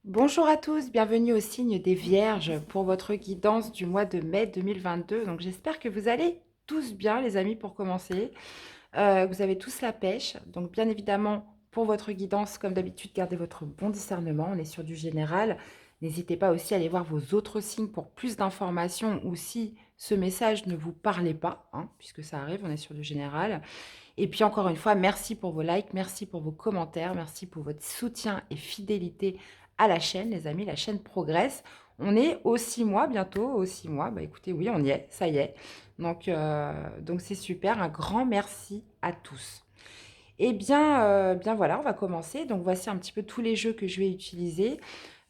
Bonjour à tous, bienvenue au signe des Vierges pour votre guidance du mois de mai 2022. Donc j'espère que vous allez tous bien les amis pour commencer. Vous avez tous la pêche. Donc bien évidemment pour votre guidance, comme d'habitude, gardez votre bon discernement. On est sur du général. N'hésitez pas aussi à aller voir vos autres signes pour plus d'informations ou si ce message ne vous parlait pas, hein, puisque ça arrive, on est sur du général. Et puis encore une fois, merci pour vos likes, merci pour vos commentaires, merci pour votre soutien et fidélité à la chaîne, les amis. La chaîne progresse. On est aux 6 mois bientôt, aux 6 mois. Bah écoutez, oui, on y est, ça y est. Donc c'est super. Un grand merci à tous. Eh bien, bien voilà, on va commencer. Donc voici un petit peu tous les jeux que je vais utiliser.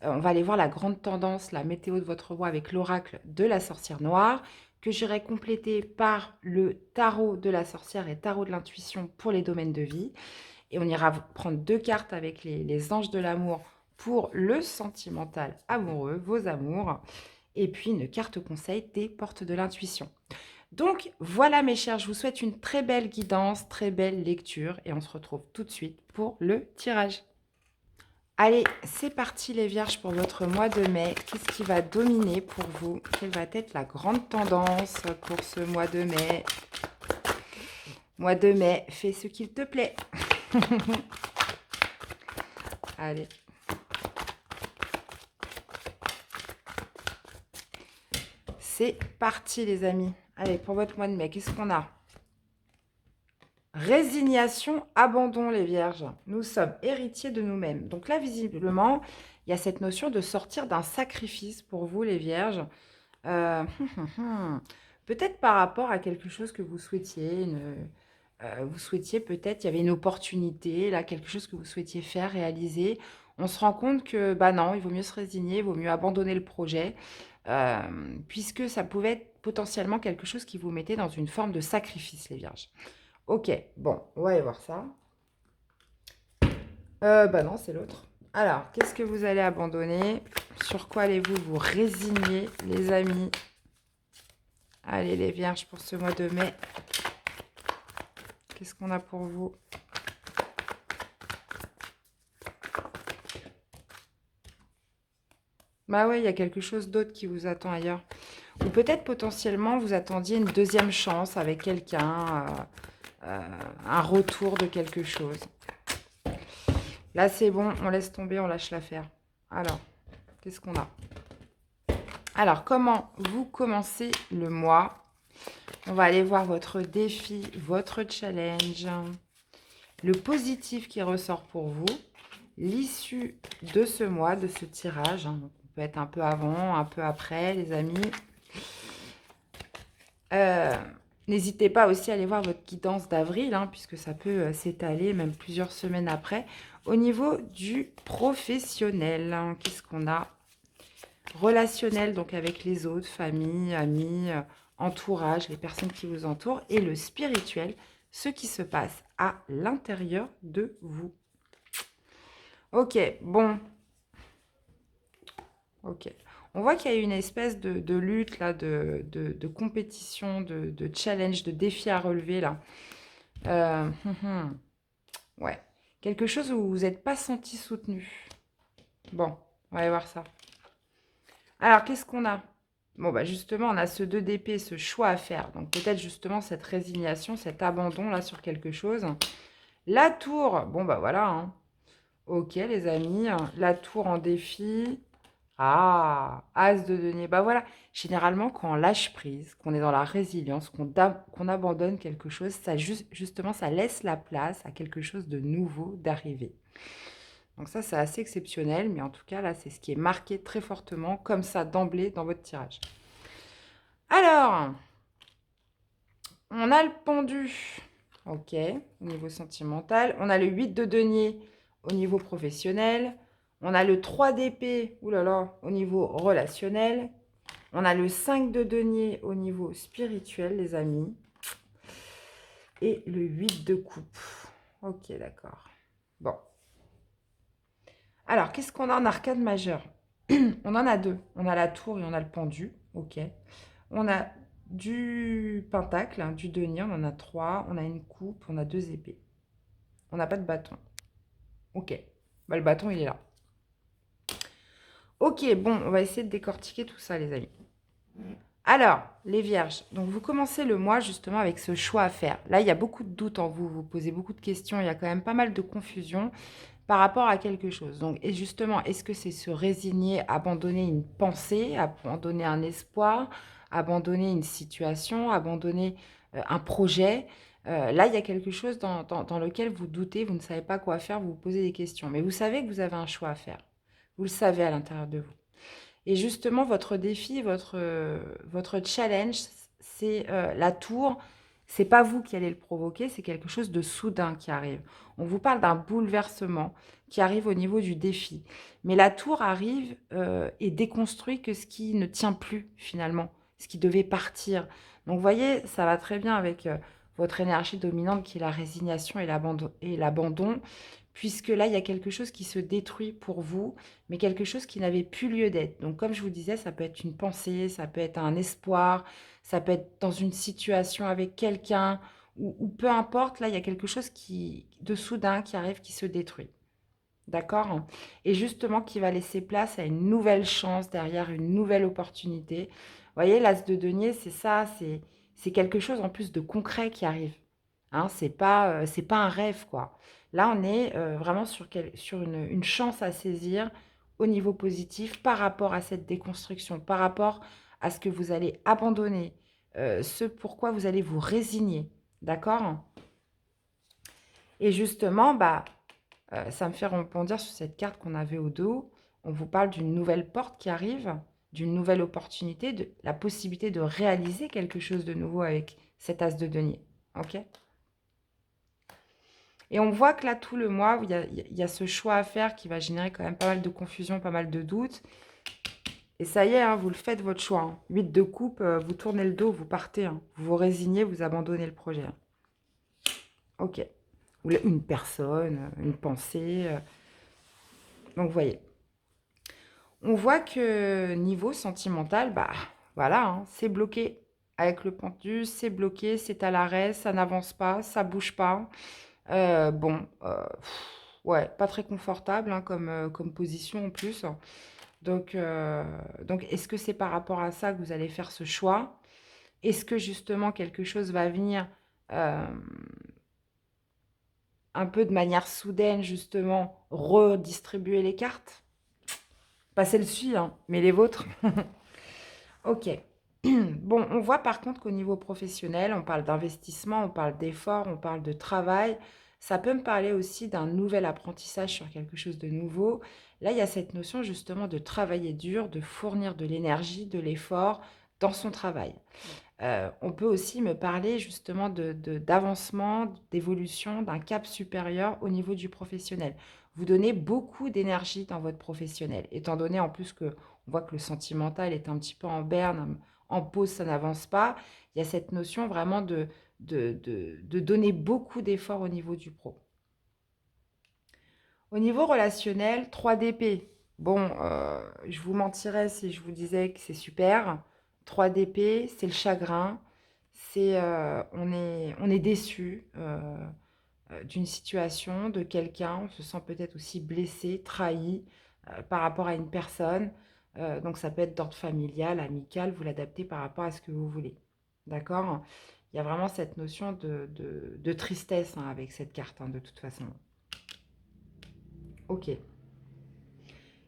On va aller voir la grande tendance, la météo de votre mois avec l'oracle de la sorcière noire, que j'irai compléter par le tarot de la sorcière et tarot de l'intuition pour les domaines de vie. Et on ira prendre deux cartes avec les anges de l'amour pour le sentimental amoureux, vos amours. Et puis une carte conseil des portes de l'intuition. Donc voilà mes chers, je vous souhaite une très belle guidance, très belle lecture et on se retrouve tout de suite pour le tirage. Allez, c'est parti les vierges pour votre mois de mai. Qu'est-ce qui va dominer pour vous? Quelle va être la grande tendance pour ce mois de mai? Mois de mai, fais ce qu'il te plaît. Allez. C'est parti les amis. Allez, pour votre mois de mai, qu'est-ce qu'on a? Résignation, abandon les vierges. Nous sommes héritiers de nous-mêmes. Donc là, visiblement, il y a cette notion de sortir d'un sacrifice pour vous les vierges. Euh, Peut-être par rapport à quelque chose que vous souhaitiez. Vous souhaitiez peut-être, il y avait une opportunité, là, quelque chose que vous souhaitiez faire, réaliser. On se rend compte que, bah non, il vaut mieux se résigner, il vaut mieux abandonner le projet, euh, puisque ça pouvait être potentiellement quelque chose qui vous mettait dans une forme de sacrifice, les vierges. Ok, bon, on va aller voir ça. Bah non, c'est l'autre. Alors, qu'est-ce que vous allez abandonner? Sur quoi allez-vous vous résigner, les amis? Allez, les vierges, pour ce mois de mai. Qu'est-ce qu'on a pour vous? Bah ouais, il y a quelque chose d'autre qui vous attend ailleurs. Ou peut-être potentiellement, vous attendiez une deuxième chance avec quelqu'un, un retour de quelque chose. Là, c'est bon, on laisse tomber, on lâche l'affaire. Alors, qu'est-ce qu'on a? Alors, comment vous commencez le mois? On va aller voir votre défi, votre challenge, le positif qui ressort pour vous, l'issue de ce mois, de ce tirage. Donc, on peut être un peu avant, un peu après, les amis. Euh, N'hésitez pas aussi à aller voir votre guidance d'avril, hein, puisque ça peut s'étaler même plusieurs semaines après. Au niveau du professionnel, hein, qu'est-ce qu'on a? Relationnel, donc avec les autres, famille, amis, entourage, les personnes qui vous entourent. Et le spirituel, ce qui se passe à l'intérieur de vous. Ok, bon. Ok. On voit qu'il y a une espèce de lutte, là, de compétition, de challenge, de défi à relever, là. Euh, ouais. Quelque chose où vous n'êtes pas senti soutenu. Bon, on va aller voir ça. Alors, qu'est-ce qu'on a? Bon, bah justement, on a ce 2 d'épée, ce choix à faire. Donc, peut-être justement cette résignation, cet abandon, là, sur quelque chose. La tour, bon, bah voilà, hein. Ok, les amis. La tour en défi. Ah, As de denier. Bah voilà, généralement, quand on lâche prise, qu'on est dans la résilience, qu'on abandonne quelque chose, ça justement, ça laisse la place à quelque chose de nouveau d'arriver. Donc ça, c'est assez exceptionnel, mais en tout cas, là, c'est ce qui est marqué très fortement, comme ça, d'emblée, dans votre tirage. Alors, on a le pendu, ok, au niveau sentimental. On a le 8 de denier au niveau professionnel. On a le 3 d'épée, oulala, au niveau relationnel. On a le 5 de denier au niveau spirituel, les amis. Et le 8 de coupe. Ok, d'accord. Bon. Alors, qu'est-ce qu'on a en arcade majeure? On en a deux. On a la tour et on a le pendu. Ok. On a du pentacle, hein, du denier. On en a trois. On a une coupe. On a deux épées. On n'a pas de bâton. Ok. Bah, le bâton, il est là. Ok, bon, on va essayer de décortiquer tout ça, les amis. Alors, les vierges, donc vous commencez le mois justement avec ce choix à faire. Là, il y a beaucoup de doutes en vous, vous posez beaucoup de questions, il y a quand même pas mal de confusion par rapport à quelque chose. Donc, et justement, est-ce que c'est se résigner, abandonner une pensée, abandonner un espoir, abandonner une situation, abandonner un projet? Là, il y a quelque chose dans lequel vous doutez, vous ne savez pas quoi faire, vous vous posez des questions. Mais vous savez que vous avez un choix à faire. Vous le savez à l'intérieur de vous. Et justement, votre défi, votre challenge, c'est la tour. C'est pas vous qui allez le provoquer, c'est quelque chose de soudain qui arrive. On vous parle d'un bouleversement qui arrive au niveau du défi. Mais la tour arrive et déconstruit que ce qui ne tient plus finalement, ce qui devait partir. Donc vous voyez, ça va très bien avec votre énergie dominante qui est la résignation et l'abandon, puisque là, il y a quelque chose qui se détruit pour vous, mais quelque chose qui n'avait plus lieu d'être. Donc, comme je vous disais, ça peut être une pensée, ça peut être un espoir, ça peut être dans une situation avec quelqu'un, ou peu importe, là, il y a quelque chose de soudain qui arrive, qui se détruit. D'accord? Et justement, qui va laisser place à une nouvelle chance derrière, une nouvelle opportunité. Vous voyez, l'as de denier, c'est ça, c'est quelque chose en plus de concret qui arrive. Hein, c'est pas un rêve, quoi. Là, on est vraiment sur une chance à saisir au niveau positif par rapport à cette déconstruction, par rapport à ce que vous allez abandonner, ce pourquoi vous allez vous résigner. D'accord? Et justement, bah, ça me fait rebondir sur cette carte qu'on avait au dos. On vous parle d'une nouvelle porte qui arrive, d'une nouvelle opportunité, de la possibilité de réaliser quelque chose de nouveau avec cet as de denier. Ok? Et on voit que là, tout le mois, il y a ce choix à faire qui va générer quand même pas mal de confusion, pas mal de doutes. Et ça y est, hein, vous le faites, votre choix. Hein. 8 de coupe, vous tournez le dos, vous partez. Hein. Vous vous résignez, vous abandonnez le projet. Hein. Ok. Ou une personne, une pensée. Donc, vous voyez. On voit que niveau sentimental, bah voilà, hein, c'est bloqué. Avec le pendu, c'est bloqué, c'est à l'arrêt, ça n'avance pas, ça bouge pas. Bon, ouais, pas très confortable hein, comme position en plus. Donc est-ce que c'est par rapport à ça que vous allez faire ce choix? Est-ce que justement quelque chose va venir euh, un peu de manière soudaine, justement, redistribuer les cartes? Pas celle-ci, hein, mais les vôtres. Ok. Bon, on voit par contre qu'au niveau professionnel, on parle d'investissement, on parle d'effort, on parle de travail. Ça peut me parler aussi d'un nouvel apprentissage sur quelque chose de nouveau. Là, il y a cette notion justement de travailler dur, de fournir de l'énergie, de l'effort dans son travail. On peut aussi me parler justement d'avancement, d'évolution, d'un cap supérieur au niveau du professionnel. Vous donnez beaucoup d'énergie dans votre professionnel, étant donné en plus que on voit que le sentimental est un petit peu en berne, en pause, ça n'avance pas. Il y a cette notion vraiment de donner beaucoup d'efforts au niveau du pro. Au niveau relationnel, 3 d'épée. Bon, je vous mentirais si je vous disais que c'est super. 3 d'épée, c'est le chagrin. On est déçu d'une situation, de quelqu'un. On se sent peut-être aussi blessé, trahi par rapport à une personne. Donc ça peut être d'ordre familial, amical. Vous l'adaptez par rapport à ce que vous voulez. D'accord? Il y a vraiment cette notion de tristesse hein, avec cette carte, hein, de toute façon. Ok.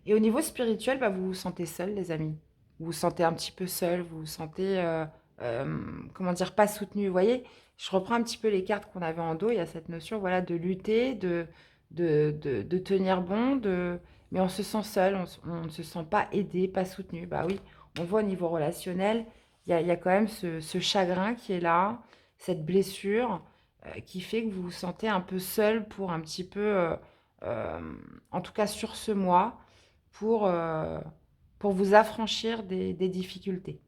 Et au niveau spirituel, bah, vous vous sentez seul, les amis. Vous vous sentez un petit peu seul, vous vous sentez, comment dire, pas soutenu. Vous voyez, je reprends un petit peu les cartes qu'on avait en dos. Il y a cette notion, voilà, de lutter, de tenir bon, mais on se sent seul, on ne se sent pas aidé, pas soutenu. Bah oui, on voit au niveau relationnel, il y a quand même ce chagrin qui est là, cette blessure qui fait que vous vous sentez un peu seul pour un petit peu, euh, en tout cas sur ce mois pour, euh, pour vous affranchir des difficultés.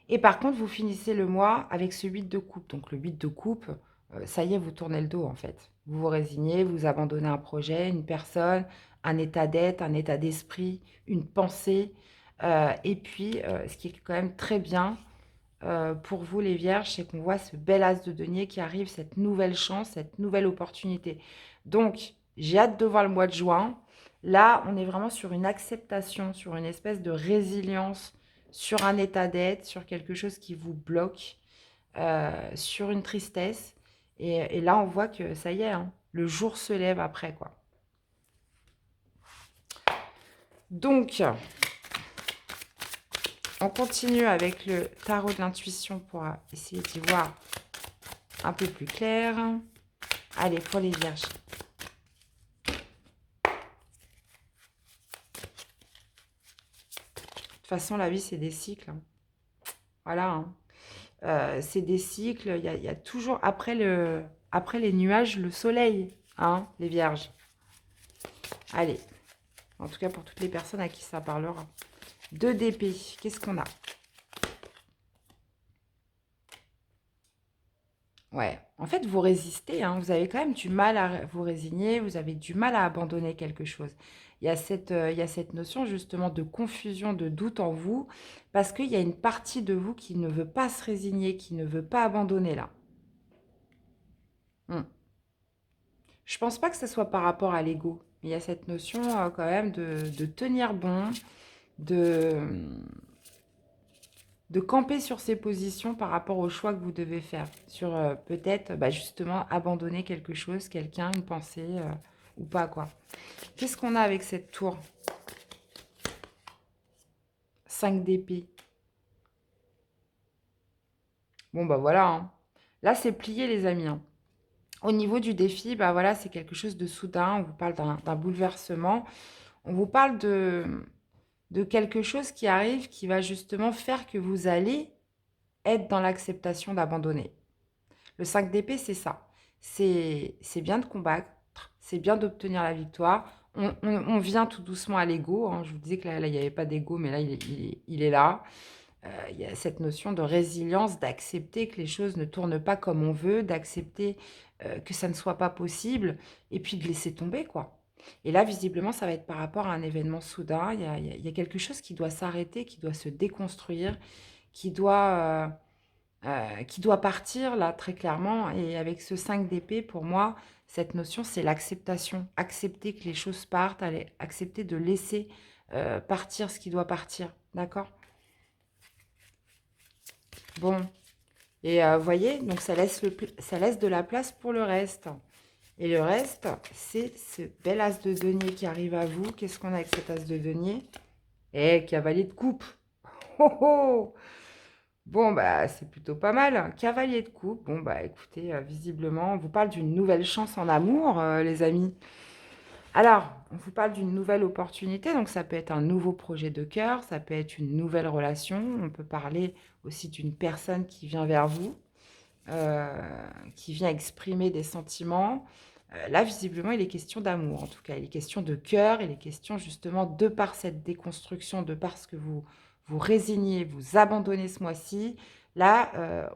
Et par contre, vous finissez le mois avec ce 8 de coupe. Donc le 8 de coupe, ça y est, vous tournez le dos en fait. Vous vous résignez, vous abandonnez un projet, une personne, un état d'être, un état d'esprit, une pensée. Et puis, ce qui est quand même très bien pour vous les vierges, c'est qu'on voit ce bel as de denier qui arrive, cette nouvelle chance, cette nouvelle opportunité. Donc, j'ai hâte de voir le mois de juin. Là, on est vraiment sur une acceptation, sur une espèce de résilience, sur un état d'être, sur quelque chose qui vous bloque, sur une tristesse. Et là, on voit que ça y est, hein, le jour se lève après, quoi. Donc, on continue avec le tarot de l'intuition pour essayer d'y voir un peu plus clair. Allez, pour les vierges. De toute façon, la vie, c'est des cycles, hein. Voilà, hein. C'est des cycles. Il y a toujours, après les nuages, le soleil, hein, les vierges. Allez, en tout cas pour toutes les personnes à qui ça parlera. 2 d'épée, qu'est-ce qu'on a? Ouais, en fait, vous résistez, hein, vous avez quand même du mal à vous résigner, vous avez du mal à abandonner quelque chose. Il y a cette notion justement de confusion, de doute en vous, parce qu'il y a une partie de vous qui ne veut pas se résigner, qui ne veut pas abandonner là. Hmm. Je pense pas que ce soit par rapport à l'ego. Il y a cette notion quand même de tenir bon, de, de camper sur ses positions par rapport au choix que vous devez faire. Sur peut-être justement abandonner quelque chose, quelqu'un, une pensée ou pas quoi. Qu'est-ce qu'on a avec cette tour? 5 d'épée. Bon bah voilà, hein. Là c'est plié les amis, hein. Au niveau du défi, bah voilà, c'est quelque chose de soudain. On vous parle d'un bouleversement. On vous parle de quelque chose qui arrive, qui va justement faire que vous allez être dans l'acceptation d'abandonner. Le 5 d'épée, c'est ça. C'est bien de combattre, c'est bien d'obtenir la victoire. On vient tout doucement à l'ego, hein. Je vous disais que là il n'y avait pas d'ego, mais là, il est là. Il y a cette notion de résilience, d'accepter que les choses ne tournent pas comme on veut, d'accepter que ça ne soit pas possible, et puis de laisser tomber, quoi. Et là, visiblement, ça va être par rapport à un événement soudain. Il y a quelque chose qui doit s'arrêter, qui doit se déconstruire, qui doit, qui doit partir, là, très clairement. Et avec ce 5 d'épée, pour moi, cette notion, c'est l'acceptation. Accepter que les choses partent, accepter de laisser partir ce qui doit partir. D'accord? Bon. Et vous voyez, donc ça laisse de la place pour le reste. Et le reste, c'est ce bel as de denier qui arrive à vous. Qu'est-ce qu'on a avec cet as de denier? Eh, cavalier de coupe. Oh oh! Bon, bah, c'est plutôt pas mal. Cavalier de coupe. Bon, bah, écoutez, visiblement, on vous parle d'une nouvelle chance en amour, les amis. Alors, on vous parle d'une nouvelle opportunité. Donc, ça peut être un nouveau projet de cœur. Ça peut être une nouvelle relation. On peut parler aussi d'une personne qui vient vers vous, qui vient exprimer des sentiments. Là, visiblement, il est question d'amour, en tout cas. Il est question de cœur, il est question justement, de par cette déconstruction, de par ce que vous résignez, vous abandonnez ce mois-ci. Là,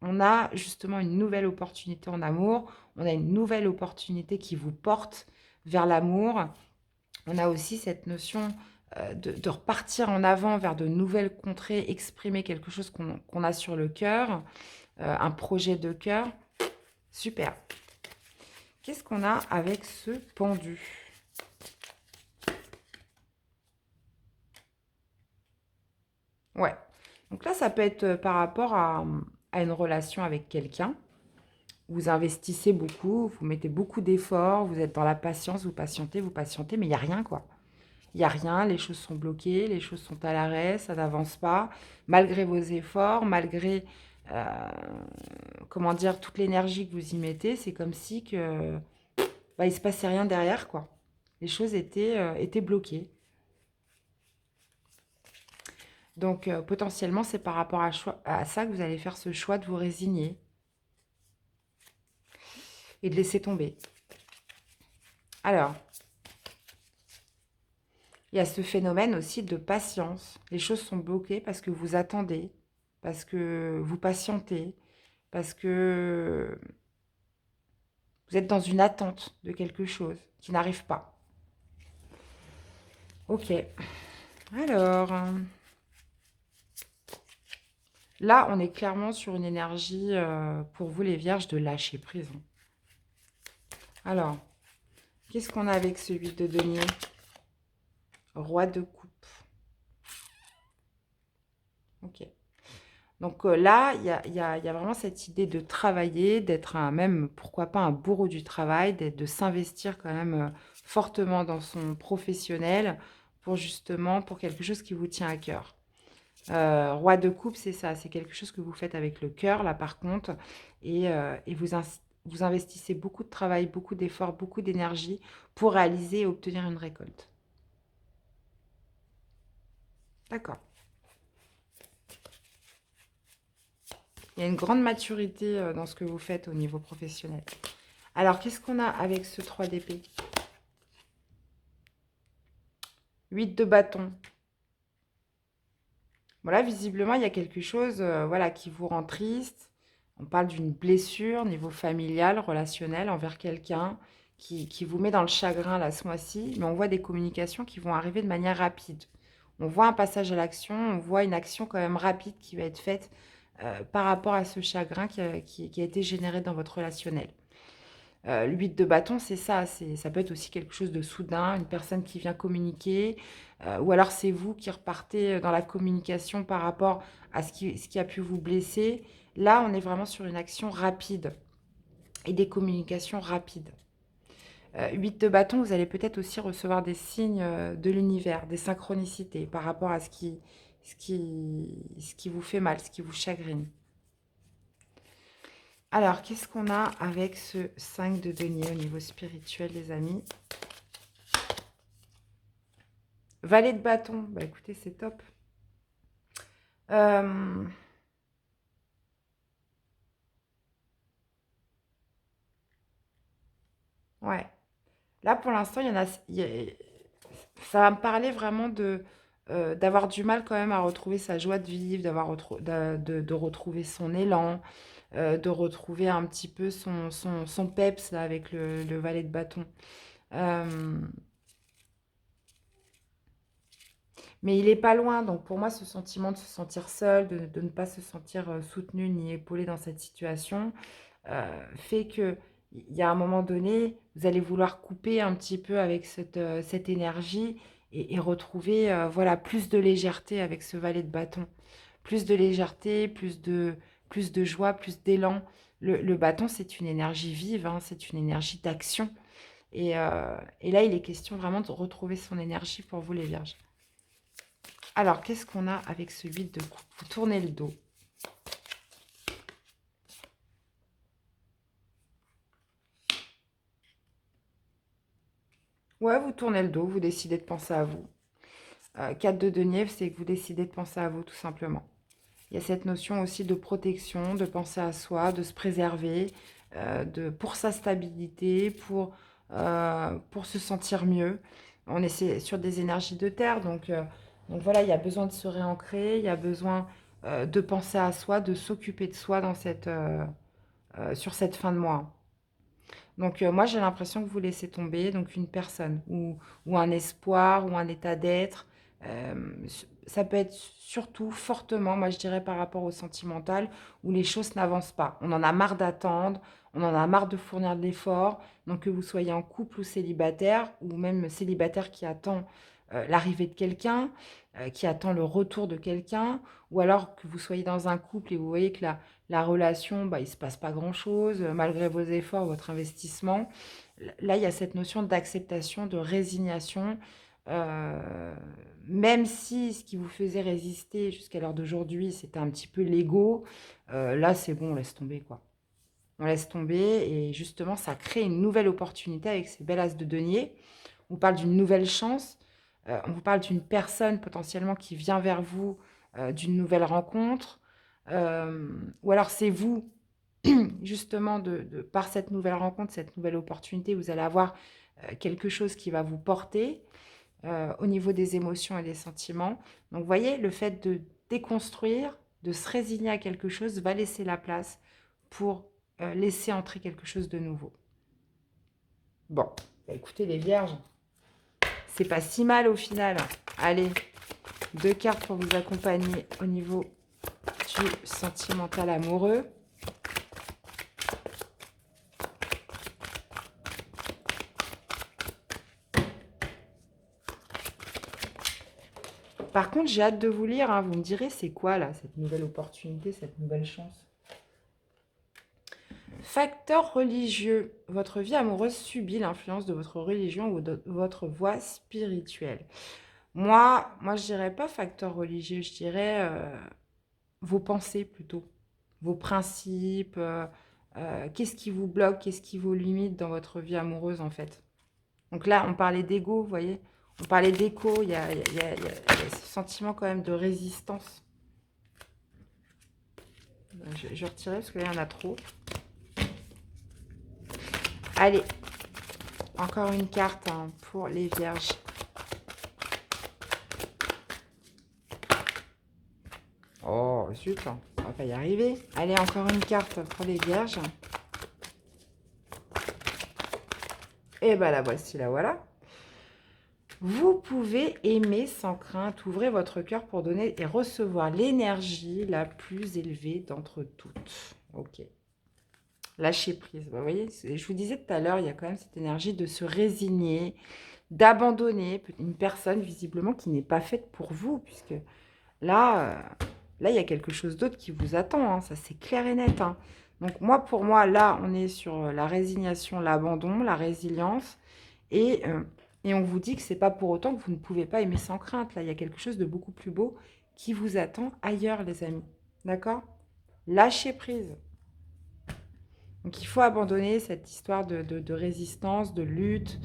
on a justement une nouvelle opportunité en amour. On a une nouvelle opportunité qui vous porte vers l'amour. On a aussi cette notion de repartir en avant vers de nouvelles contrées, exprimer quelque chose qu'on a sur le cœur, un projet de cœur. Super. Qu'est-ce qu'on a avec ce pendu? Ouais. Donc là, ça peut être par rapport à une relation avec quelqu'un. Vous investissez beaucoup, vous mettez beaucoup d'efforts, vous êtes dans la patience, vous patientez, mais il n'y a rien, quoi. Il n'y a rien, les choses sont bloquées, les choses sont à l'arrêt, ça n'avance pas. Malgré vos efforts, malgré, euh, comment dire, toute l'énergie que vous y mettez, c'est comme si que, il ne se passait rien derrière, quoi. Les choses étaient bloquées. Donc, potentiellement, c'est par rapport à ça que vous allez faire ce choix de vous résigner et de laisser tomber. Alors, il y a ce phénomène aussi de patience. Les choses sont bloquées parce que vous attendez, parce que vous patientez, parce que vous êtes dans une attente de quelque chose qui n'arrive pas. Ok. Alors, là, on est clairement sur une énergie, pour vous les vierges, de lâcher prise. Alors, qu'est-ce qu'on a avec ce 8 de denier? Roi de coupe. Ok. Donc là, il y a vraiment cette idée de travailler, d'être même, pourquoi pas, un bourreau du travail, de s'investir quand même fortement dans son professionnel pour justement, pour quelque chose qui vous tient à cœur. Roi de coupe, c'est ça, c'est quelque chose que vous faites avec le cœur, là par contre, et vous investissez beaucoup de travail, beaucoup d'efforts, beaucoup d'énergie pour réaliser et obtenir une récolte. D'accord. Il y a une grande maturité dans ce que vous faites au niveau professionnel. Alors, qu'est-ce qu'on a avec ce 3 d'épée? 8 de bâton. Voilà, visiblement, il y a quelque chose voilà, qui vous rend triste. On parle d'une blessure niveau familial, relationnel envers quelqu'un qui vous met dans le chagrin là ce mois-ci. Mais on voit des communications qui vont arriver de manière rapide. On voit un passage à l'action, on voit une action quand même rapide qui va être faite par rapport à ce chagrin qui a été généré dans votre relationnel. L'huile de bâton, c'est ça. Ça peut être aussi quelque chose de soudain, une personne qui vient communiquer, ou alors c'est vous qui repartez dans la communication par rapport à ce qui a pu vous blesser. Là, on est vraiment sur une action rapide et des communications rapides. 8 de bâton, vous allez peut-être aussi recevoir des signes de l'univers, des synchronicités par rapport à ce qui vous fait mal, ce qui vous chagrine. Alors, qu'est-ce qu'on a avec ce 5 de denier au niveau spirituel, les amis? Valet de bâton. Bah écoutez, c'est top. Euh, Ouais. Là, pour l'instant, ça va me parler vraiment d'avoir du mal quand même à retrouver sa joie de vivre, de retrouver son élan, de retrouver un petit peu son peps là, avec le valet de bâton. Euh, Mais il est pas loin, donc pour moi, ce sentiment de se sentir seul, de ne pas se sentir soutenu ni épaulé dans cette situation, fait que il y a un moment donné, vous allez vouloir couper un petit peu avec cette énergie et retrouver voilà, plus de légèreté avec ce valet de bâton. Plus de légèreté, plus de joie, plus d'élan. Le bâton, c'est une énergie vive, hein, c'est une énergie d'action. Et là, il est question vraiment de retrouver son énergie pour vous, les vierges. Alors, qu'est-ce qu'on a avec ce 8 de coupe? Vous tournez le dos. Ouais, vous tournez le dos, vous décidez de penser à vous. 4 de denier, c'est que vous décidez de penser à vous, tout simplement. Il y a cette notion aussi de protection, de penser à soi, de se préserver, pour sa stabilité, pour se sentir mieux. On est sur des énergies de terre, donc voilà, il y a besoin de se réancrer, il y a besoin de penser à soi, de s'occuper de soi sur cette fin de mois. Donc moi, j'ai l'impression que vous laissez tomber donc une personne ou un espoir ou un état d'être. Ça peut être surtout fortement, moi je dirais par rapport au sentimental, où les choses n'avancent pas. On en a marre d'attendre, on en a marre de fournir de l'effort. Donc que vous soyez en couple ou célibataire, ou même célibataire qui attend l'arrivée de quelqu'un, qui attend le retour de quelqu'un, ou alors que vous soyez dans un couple et vous voyez que la relation, bah, il ne se passe pas grand-chose, malgré vos efforts, votre investissement. Là, il y a cette notion d'acceptation, de résignation, euh, même si ce qui vous faisait résister jusqu'à l'heure d'aujourd'hui, c'était un petit peu l'ego, là, c'est bon, on laisse tomber, quoi. On laisse tomber et justement, ça crée une nouvelle opportunité avec ces belles as de denier. On parle d'une nouvelle chance, on vous parle d'une personne potentiellement qui vient vers vous, d'une nouvelle rencontre, ou alors c'est vous, justement, par cette nouvelle rencontre, cette nouvelle opportunité, vous allez avoir quelque chose qui va vous porter au niveau des émotions et des sentiments. Donc, vous voyez, le fait de déconstruire, de se résigner à quelque chose, va laisser la place pour laisser entrer quelque chose de nouveau. Bon, bah, écoutez les vierges, c'est pas si mal au final. Allez, 2 cartes pour vous accompagner au niveau du sentimental amoureux. Par contre, j'ai hâte de vous lire, hein. Vous me direz, c'est quoi là, cette nouvelle opportunité, cette nouvelle chance? Facteur religieux. Votre vie amoureuse subit l'influence de votre religion ou de votre voie spirituelle. Moi, je dirais pas facteur religieux, je dirais vos pensées plutôt, vos principes. Qu'est-ce qui vous bloque, qu'est-ce qui vous limite dans votre vie amoureuse en fait. Donc là, on parlait d'ego, vous voyez. On parlait d'écho, il y a ce sentiment quand même de résistance. Je vais retirer parce que là, il y en a trop. Allez, encore une carte hein, pour les vierges. Oh, zut, on va pas y arriver. Allez, encore une carte pour les vierges. Et ben la voici, la voilà. Vous pouvez aimer sans crainte. Ouvrez votre cœur pour donner et recevoir l'énergie la plus élevée d'entre toutes. Ok. Lâcher prise. Vous voyez, je vous disais tout à l'heure, il y a quand même cette énergie de se résigner, d'abandonner une personne visiblement qui n'est pas faite pour vous, puisque là, il y a quelque chose d'autre qui vous attend, hein, ça c'est clair et net. Hein. Donc pour moi, là, on est sur la résignation, l'abandon, la résilience, et on vous dit que c'est pas pour autant que vous ne pouvez pas aimer sans crainte. Là, il y a quelque chose de beaucoup plus beau qui vous attend ailleurs, les amis. D'accord? Lâchez prise. Donc il faut abandonner cette histoire de résistance, de lutte,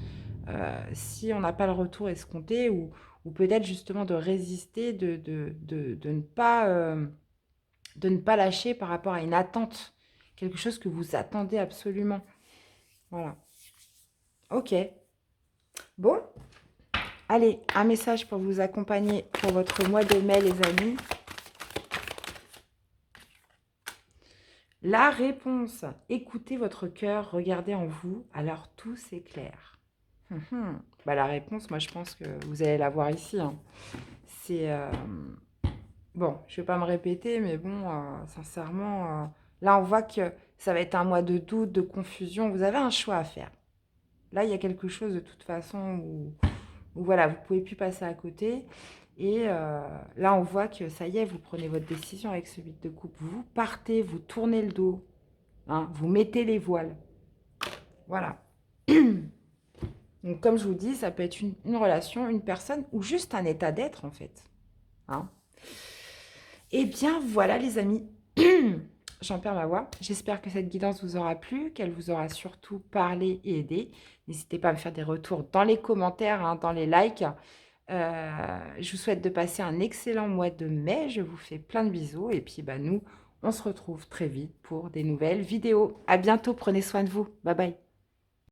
si on n'a pas le retour escompté, ou peut-être justement de résister, de ne pas lâcher par rapport à une attente, quelque chose que vous attendez absolument. Voilà. Ok. Bon. Allez, un message pour vous accompagner pour votre mois de mai, les amis. La réponse. Écoutez votre cœur, regardez en vous, alors tout s'éclaire. Bah, la réponse, moi je pense que vous allez la voir ici. Hein. C'est... Bon, je ne vais pas me répéter, mais bon, sincèrement, là, on voit que ça va être un mois de doute, de confusion. Vous avez un choix à faire. Là, il y a quelque chose de toute façon où voilà, vous ne pouvez plus passer à côté. Et là, on voit que ça y est, vous prenez votre décision avec ce 8 de coupe. Vous partez, vous tournez le dos, hein, vous mettez les voiles. Voilà. Donc, comme je vous dis, ça peut être une relation, une personne ou juste un état d'être, en fait. Hein. Eh bien, voilà, les amis. J'en perds ma voix. J'espère que cette guidance vous aura plu, qu'elle vous aura surtout parlé et aidé. N'hésitez pas à me faire des retours dans les commentaires, hein, dans les likes. Je vous souhaite de passer un excellent mois de mai. Je vous fais plein de bisous. Et puis, nous, on se retrouve très vite pour des nouvelles vidéos. À bientôt. Prenez soin de vous. Bye bye.